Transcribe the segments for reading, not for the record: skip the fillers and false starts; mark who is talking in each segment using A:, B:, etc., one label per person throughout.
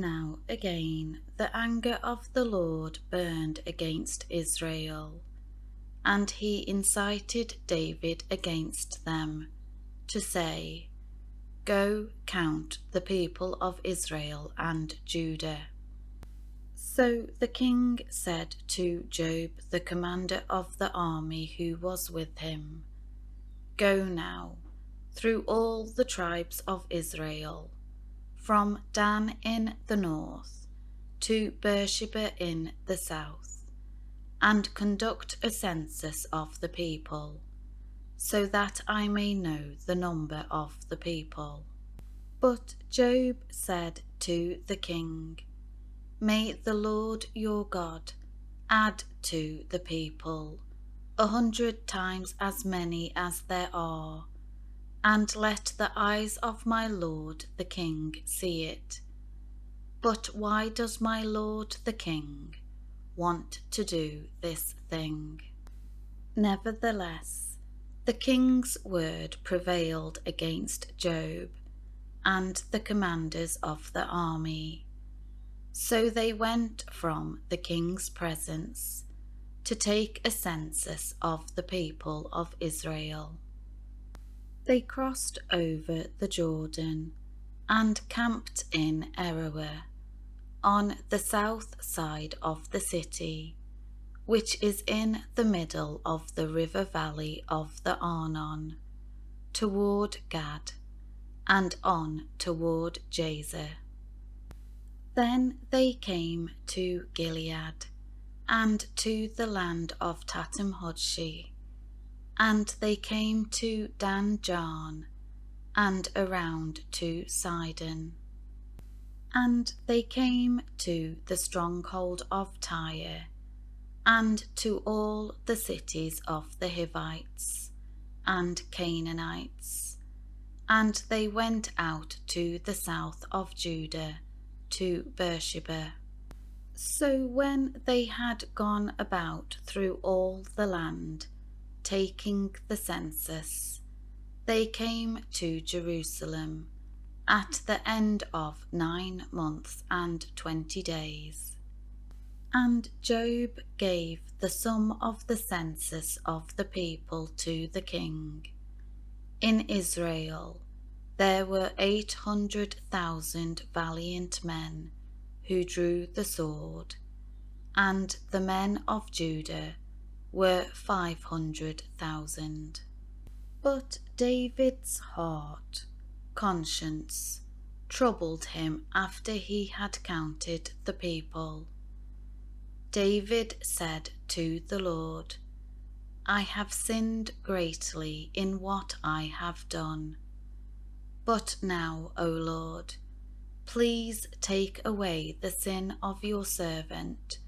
A: Now again the anger of the Lord burned against Israel, and he incited David against them, to say, "Go count the people of Israel and Judah." So the king said to Job, the commander of the army who was with him, "Go now through all the tribes of Israel, from Dan in the north to Beersheba in the south, and conduct a census of the people, so that I may know the number of the people." But Job said to the king, "May the Lord your God add to the people 100 times as many as there are, and let the eyes of my lord the king see it. But why does my lord the king want to do this thing?" Nevertheless, the king's word prevailed against Job and the commanders of the army. So they went from the king's presence to take a census of the people of Israel. They crossed over the Jordan and camped in Aroer, on the south side of the city, which is in the middle of the river valley of the Arnon, toward Gad, and on toward Jazer. Then they came to Gilead, and to the land of Tatim-Hodshi, and they came to Dan-Jaan, and around to Sidon. And they came to the stronghold of Tyre, and to all the cities of the Hivites and Canaanites, and they went out to the south of Judah, to Beersheba. So when they had gone about through all the land, taking the census, they came to Jerusalem at the end of 9 months and 20 days. And Job gave the sum of the census of the people to the king. In Israel there were 800,000 valiant men who drew the sword, and the men of Judah were 500,000. But David's heart, conscience, troubled him after he had counted the people. David said to the Lord, "I have sinned greatly in what I have done. But now, O Lord, please take away the sin of your servant,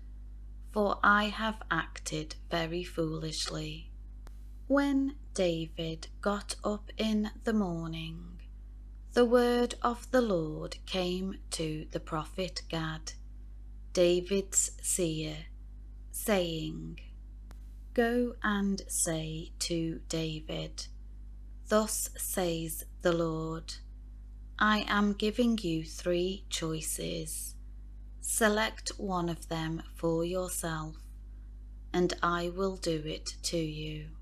A: for I have acted very foolishly." When David got up in the morning, the word of the Lord came to the prophet Gad, David's seer, saying, "Go and say to David, Thus says the Lord, I am giving you 3 choices. Select one of them for yourself, and I will do it to you."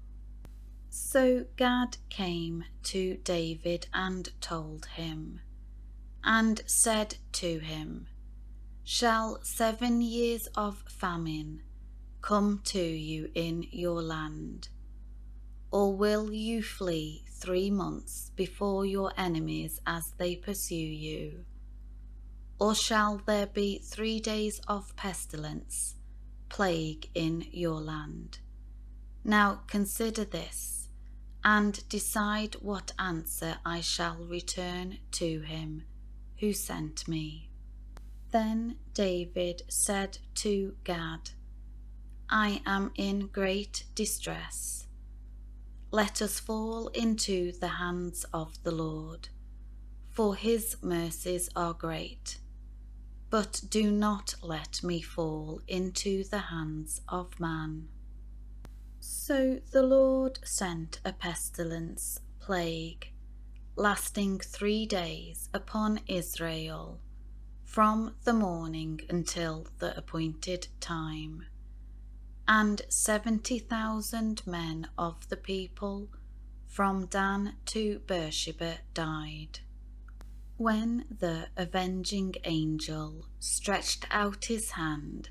A: So Gad came to David and told him, and said to him, "Shall 7 years of famine come to you in your land? Or will you flee 3 months before your enemies as they pursue you? Or shall there be 3 days of pestilence, plague in your land? Now consider this, and decide what answer I shall return to him who sent me." Then David said to Gad, "I am in great distress. Let us fall into the hands of the Lord, for his mercies are great. But do not let me fall into the hands of man." So the Lord sent a pestilence, plague, lasting 3 days upon Israel, from the morning until the appointed time. And 70,000 men of the people from Dan to Beersheba died. When the avenging angel stretched out his hand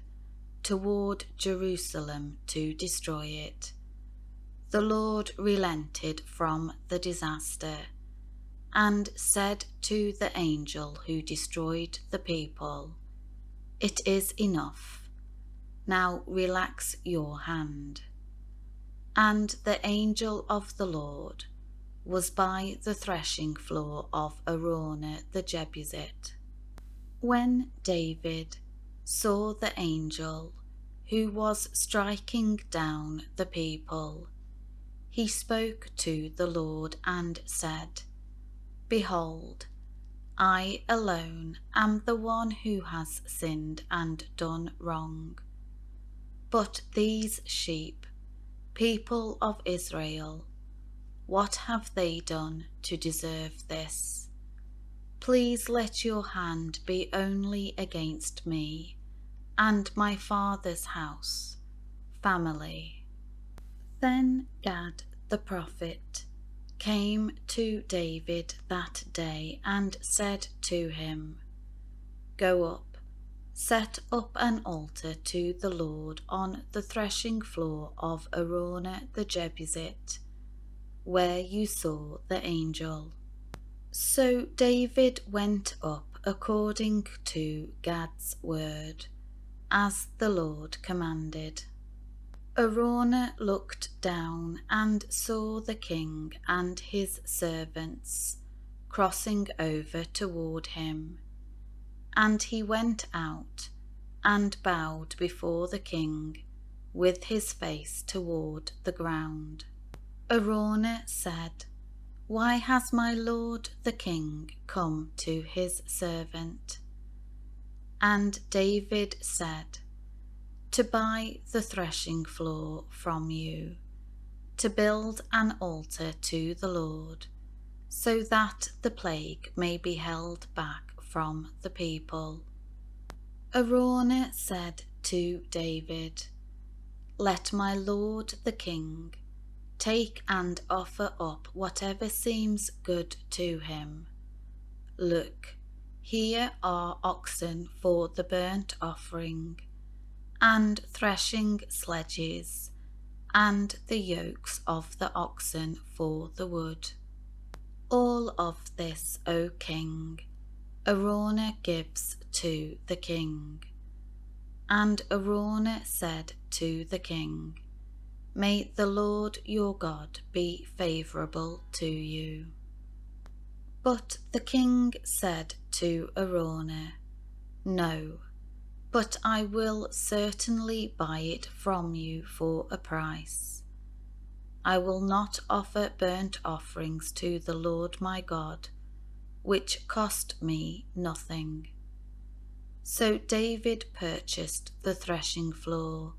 A: toward Jerusalem to destroy it, the Lord relented from the disaster and said to the angel who destroyed the people, "It is enough. Now relax your hand." And the angel of the Lord was by the threshing floor of Araunah the Jebusite. When David saw the angel who was striking down the people, he spoke to the Lord and said, "Behold, I alone am the one who has sinned and done wrong. But these sheep, people of Israel, what have they done to deserve this? Please let your hand be only against me and my father's house, family." Then Gad the prophet came to David that day and said to him, "Go up, set up an altar to the Lord on the threshing floor of Araunah the Jebusite, where you saw the angel." So David went up according to Gad's word, as the Lord commanded. Araunah looked down and saw the king and his servants crossing over toward him, and he went out and bowed before the king with his face toward the ground. Araunah said, "Why has my lord the king come to his servant?" And David said, "To buy the threshing floor from you, to build an altar to the Lord, so that the plague may be held back from the people." Araunah said to David, "Let my lord the king take and offer up whatever seems good to him. Look, here are oxen for the burnt offering, and threshing sledges, and the yokes of the oxen for the wood. All of this, O king, Araunah gives to the king." And Araunah said to the king, "May the Lord your God be favourable to you." But the king said to Araunah, "No, but I will certainly buy it from you for a price. I will not offer burnt offerings to the Lord my God, which cost me nothing." So David purchased the threshing floor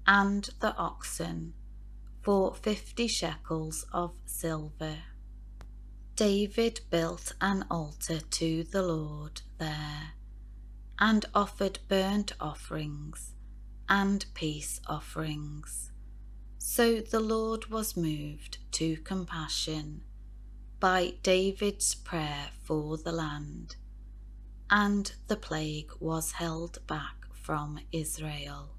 A: and the oxen for 50 shekels of silver. David built an altar to the Lord there, and offered burnt offerings and peace offerings. So the Lord was moved to compassion by David's prayer for the land, and the plague was held back from Israel.